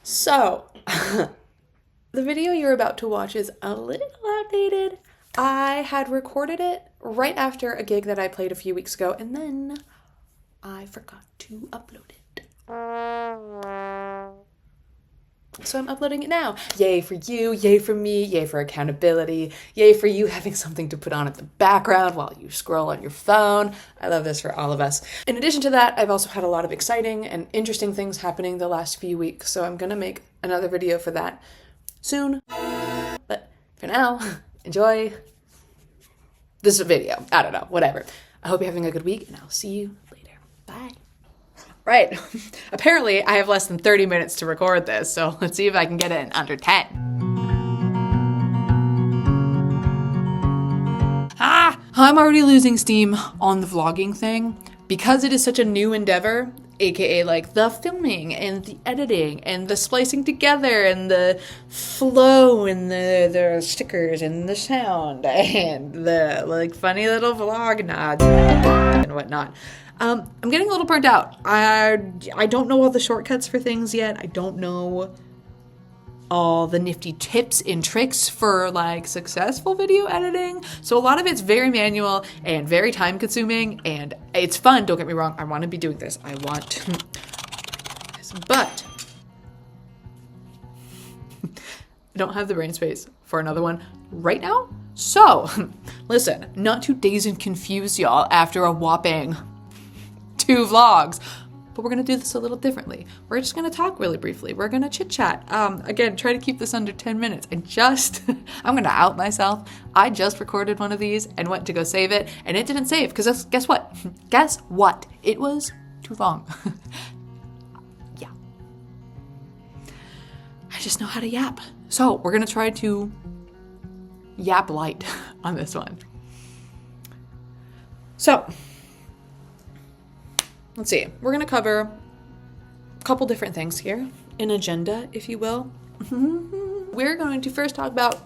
So, the video you're about to watch is a little outdated. I had recorded it right after a gig that I played a few weeks ago, and then I forgot to upload it. So I'm uploading it now. Yay for you, yay for me, yay for accountability, yay for you having something to put on at the background while you scroll on your phone. I love this for all of us. In addition to that, I've also had a lot of exciting and interesting things happening the last few weeks, so I'm gonna make another video for that soon. But for now, enjoy this video. I don't know, whatever. I hope you're having a good week, and I'll see you later. Bye. Right. Apparently, I have less than 30 minutes to record this, so let's see if I can get it in under 10. I'm already losing steam on the vlogging thing because it is such a new endeavor, aka like the filming and the editing and the splicing together and the flow and the stickers and the sound and the like funny little vlog nods and whatnot. I'm getting a little burnt out. I don't know all the shortcuts for things yet. I don't know all the nifty tips and tricks for like successful video editing. So a lot of it's very manual and very time consuming, and it's fun. Don't get me wrong. I want to be doing this. I want to be doing this, but I don't have the brain space for another one right now. So listen, not to daze and confuse y'all after a whopping 2 vlogs, but we're gonna do this a little differently. We're just gonna talk really briefly. We're gonna chit chat. Again, try to keep this under 10 minutes. I'm gonna out myself. I just recorded one of these and went to go save it, and it didn't save because guess what? Guess what? It was too long. Yeah. I just know how to yap. So we're gonna try to yap light on this one. So, let's see, we're going to cover a couple different things here, an agenda, if you will. We're going to first talk about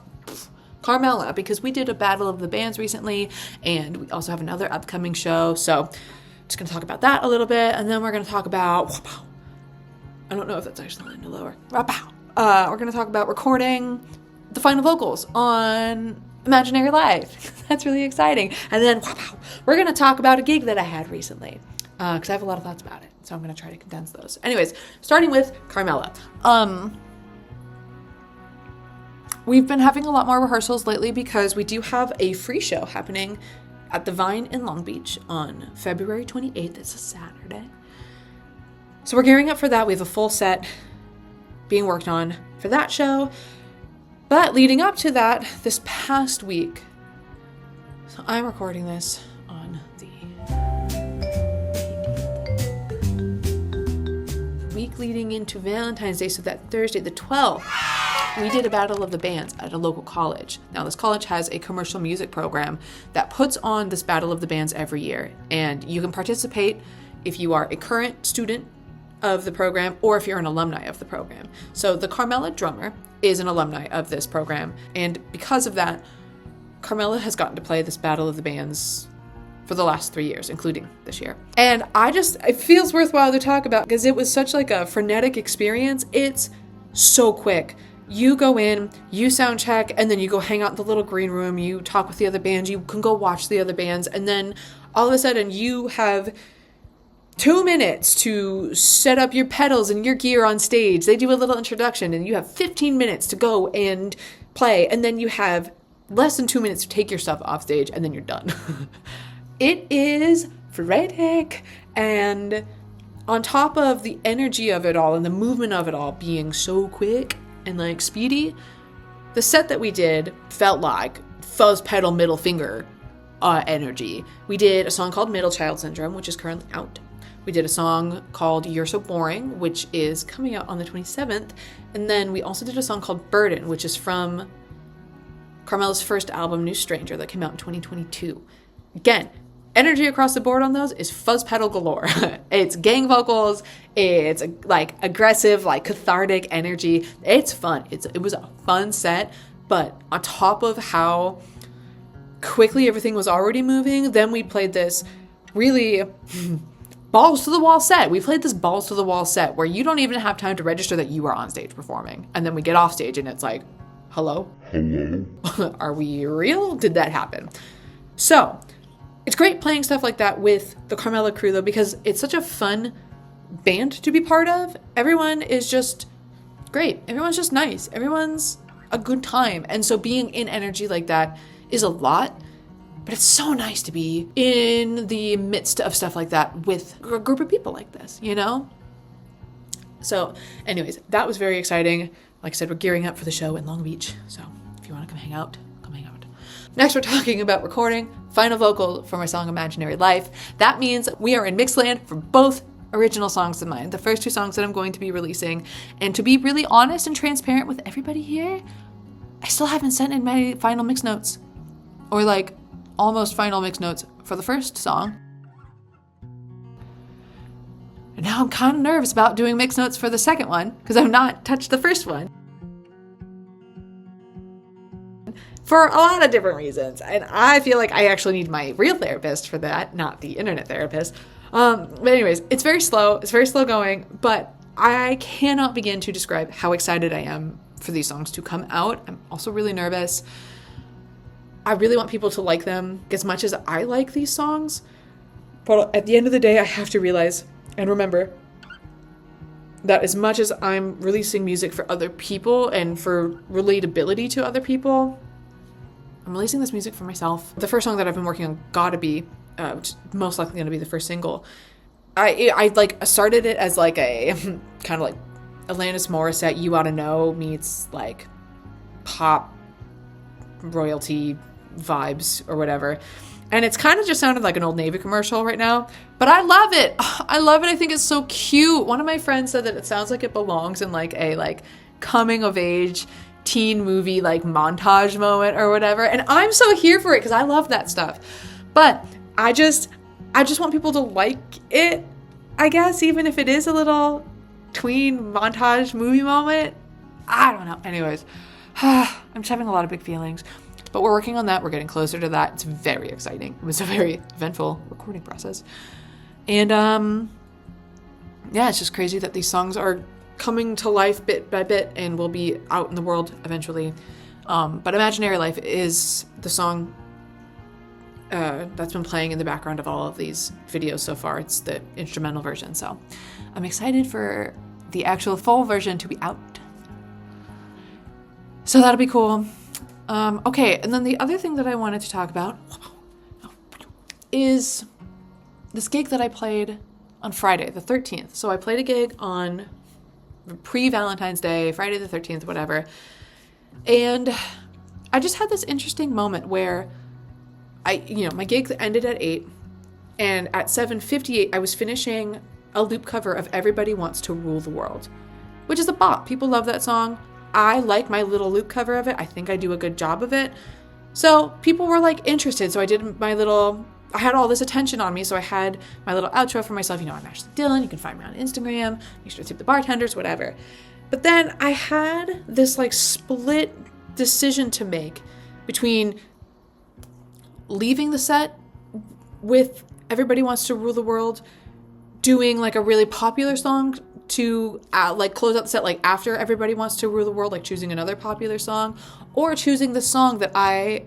Carmella, because we did a Battle of the Bands recently, and we also have another upcoming show, so just going to talk about that a little bit, and then we're going to talk about, I don't know if that's actually any lower, we're going to talk about recording the final vocals on Imaginary Live. That's really exciting. And then we're going to talk about a gig that I had recently, because I have a lot of thoughts about it, so I'm going to try to condense those. Anyways, starting with Carmella. We've been having a lot more rehearsals lately because we do have a free show happening at the Vine in Long Beach on February 28th. It's a Saturday. So we're gearing up for that. We have a full set being worked on for that show. But leading up to that, this past week, so I'm recording this on the week leading into Valentine's Day, so that Thursday, the 12th, we did a Battle of the Bands at a local college. Now, this college has a commercial music program that puts on this Battle of the Bands every year, and you can participate if you are a current student of the program or if you're an alumni of the program. So the Carmella drummer is an alumni of this program, and because of that, Carmella has gotten to play this Battle of the Bands for the last 3 years, including this year. And it feels worthwhile to talk about because it was such like a frenetic experience. It's so quick. You go in, you sound check, and then you go hang out in the little green room, you talk with the other bands, you can go watch the other bands, and then all of a sudden you have 2 minutes to set up your pedals and your gear on stage. They do a little introduction, and you have 15 minutes to go and play, and then you have less than 2 minutes to take your stuff off stage, and then you're done. It is frenetic, and on top of the energy of it all and the movement of it all being so quick and like speedy, the set that we did felt like fuzz pedal middle finger energy. We did a song called Middle Child Syndrome, which is currently out. We did a song called You're So Boring, which is coming out on the 27th. And then we also did a song called Burden, which is from Carmella's first album, New Stranger, that came out in 2022. Again, energy across the board on those is fuzz pedal galore. It's gang vocals, it's like aggressive, like cathartic energy. It's fun. It was a fun set, but on top of how quickly everything was already moving, then we played this really balls to the wall set. We played this balls to the wall set where you don't even have time to register that you are on stage performing. And then we get off stage and it's like, hello? Are we real? Did that happen? So it's great playing stuff like that with the Carmela crew though, because it's such a fun band to be part of. Everyone is just great. Everyone's just nice. Everyone's a good time. And so being in energy like that is a lot, but it's so nice to be in the midst of stuff like that with a group of people like this, you know? So anyways, that was very exciting. Like I said, we're gearing up for the show in Long Beach. So if you want to come hang out, come hang out. Next, we're talking about recording final vocal for my song Imaginary Life. That means we are in Mixland for both original songs of mine, the first 2 songs that I'm going to be releasing. And to be really honest and transparent with everybody here, I still haven't sent in my final mix notes, or like almost final mix notes for the first song. And now I'm kind of nervous about doing mix notes for the second one because I've not touched the first one for a lot of different reasons. And I feel like I actually need my real therapist for that, not the internet therapist. But anyways, it's very slow. It's very slow going, but I cannot begin to describe how excited I am for these songs to come out. I'm also really nervous. I really want people to like them as much as I like these songs. But at the end of the day, I have to realize and remember that as much as I'm releasing music for other people and for relatability to other people, I'm releasing this music for myself. The first song that I've been working on, Gotta Be, most likely going to be the first single. I like started it as like a kind of like Alanis Morissette You Oughta Know meets like pop royalty vibes or whatever. And it's kind of just sounded like an Old Navy commercial right now, but I love it. I love it. I think it's so cute. One of my friends said that it sounds like it belongs in like a like coming of age teen movie like montage moment or whatever. And I'm so here for it because I love that stuff. But I just want people to like it, I guess, even if it is a little tween montage movie moment. I don't know. Anyways, I'm just having a lot of big feelings. But we're working on that. We're getting closer to that. It's very exciting. It was a very eventful recording process. And yeah, it's just crazy that these songs are coming to life bit by bit and will be out in the world eventually. But Imaginary Life is the song that's been playing in the background of all of these videos so far. It's the instrumental version. So I'm excited for the actual full version to be out. So that'll be cool. Okay, and then the other thing that I wanted to talk about is this gig that I played on Friday, the 13th. So I played a gig on pre-Valentine's Day, Friday the 13th, whatever. And I just had this interesting moment where my gig ended at 8, and at 7:58, I was finishing a loop cover of Everybody Wants to Rule the World, which is a bop. People love that song. I like my little loop cover of it. I think I do a good job of it. So people were like interested. So I had all this attention on me. So I had my little outro for myself. I'm Ashley Dillon. You can find me on Instagram. Make sure to tip the bartenders, whatever. But then I had this like split decision to make between leaving the set with Everybody Wants to Rule the World, doing like a really popular song to like close out the set like after Everybody Wants to Rule the World, like choosing another popular song, or choosing the song that I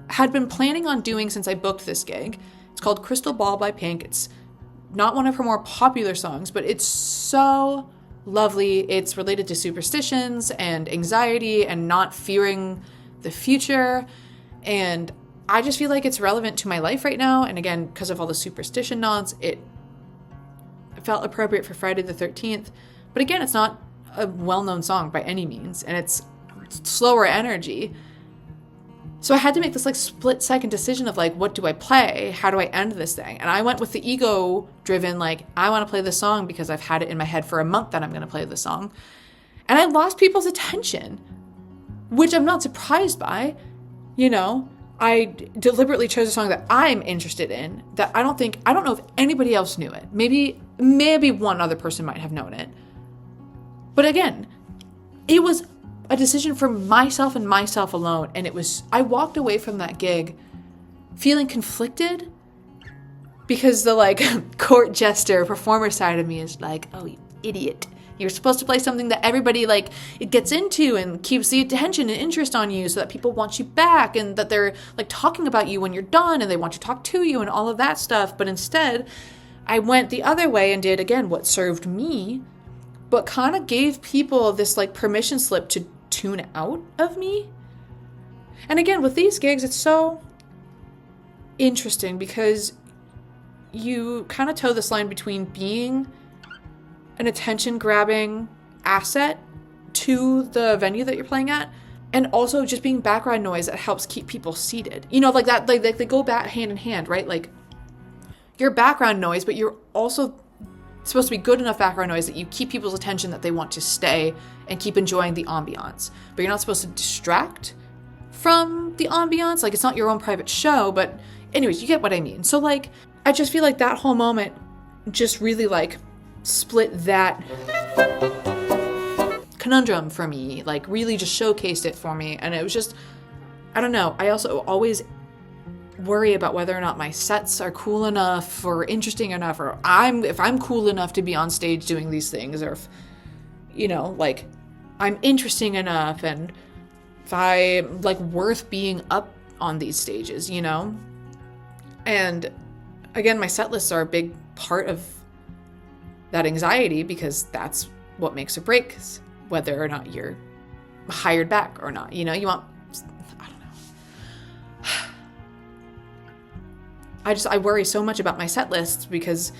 had been planning on doing since I booked this gig. It's called Crystal Ball by Pink. It's not one of her more popular songs, but it's so lovely. It's related to superstitions and anxiety and not fearing the future, and I just feel like it's relevant to my life right now. And again, because of all the superstition nods, it felt appropriate for Friday the 13th. But again, it's not a well-known song by any means, and it's slower energy. So I had to make this like split-second decision of like, what do I play? How do I end this thing? And I went with the ego-driven, like, I want to play this song because I've had it in my head for a month that I'm going to play this song. And I lost people's attention, which I'm not surprised by. I deliberately chose a song that I'm interested in, that I don't know if anybody else knew it. Maybe one other person might have known it. But again, it was a decision for myself and myself alone. And I walked away from that gig feeling conflicted because the like court jester performer side of me is like, oh, you idiot. You're supposed to play something that everybody like it gets into and keeps the attention and interest on you so that people want you back and that they're like talking about you when you're done and they want to talk to you and all of that stuff. But instead, I went the other way and did, again, what served me, but kind of gave people this like permission slip to tune out of me. And again, with these gigs, it's so interesting because you kind of toe this line between being an attention-grabbing asset to the venue that you're playing at, and also just being background noise that helps keep people seated. You know, like that, like they go back hand in hand, right? Like you're background noise, but you're also supposed to be good enough background noise that you keep people's attention, that they want to stay and keep enjoying the ambiance. But you're not supposed to distract from the ambiance. Like it's not your own private show, but anyways, you get what I mean. So like, I just feel like that whole moment just really like split that conundrum for me, like really just showcased it for me. And it was just, I don't know. I also always worry about whether or not my sets are cool enough or interesting enough, or if I'm cool enough to be on stage doing these things, or if, you know, like I'm interesting enough and if I'm like worth being up on these stages, you know? And again, my set lists are a big part of that anxiety because that's what makes or breaks whether or not you're hired back or not. You know, you want, I don't know. I worry so much about my set lists because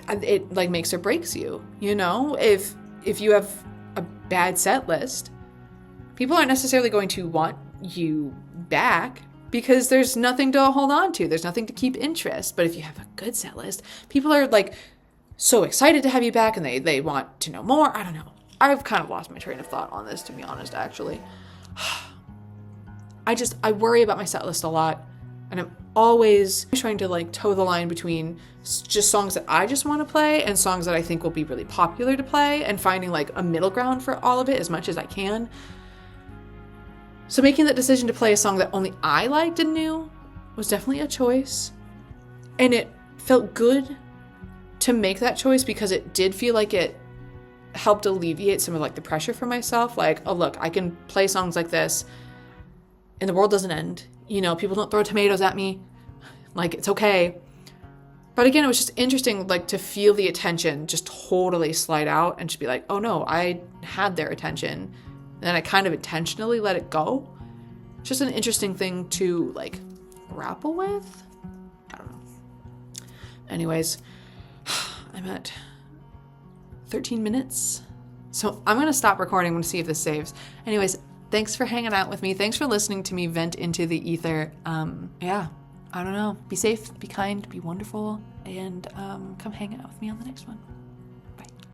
it like makes or breaks you, you know? If you have a bad set list, people aren't necessarily going to want you back because there's nothing to hold on to. There's nothing to keep interest. But if you have a good set list, people are like so excited to have you back and they want to know more. I don't know. I've kind of lost my train of thought on this, to be honest, actually. I worry about my set list a lot. And I'm always trying to like toe the line between just songs that I just want to play and songs that I think will be really popular to play, and finding like a middle ground for all of it as much as I can. So making that decision to play a song that only I liked and knew was definitely a choice. And it felt good to make that choice because it did feel like it helped alleviate some of like the pressure for myself. Like, oh look, I can play songs like this and the world doesn't end. You know, people don't throw tomatoes at me. Like, it's okay. But again, it was just interesting, like, to feel the attention just totally slide out and just be like, oh no, I had their attention. And then I kind of intentionally let it go. It's just an interesting thing to, like, grapple with. I don't know. Anyways, I'm at 13 minutes. So I'm going to stop recording. I'm going to see if this saves. Anyways, thanks for hanging out with me. Thanks for listening to me vent into the ether. Yeah, I don't know. Be safe, be kind, be wonderful, and come hang out with me on the next one.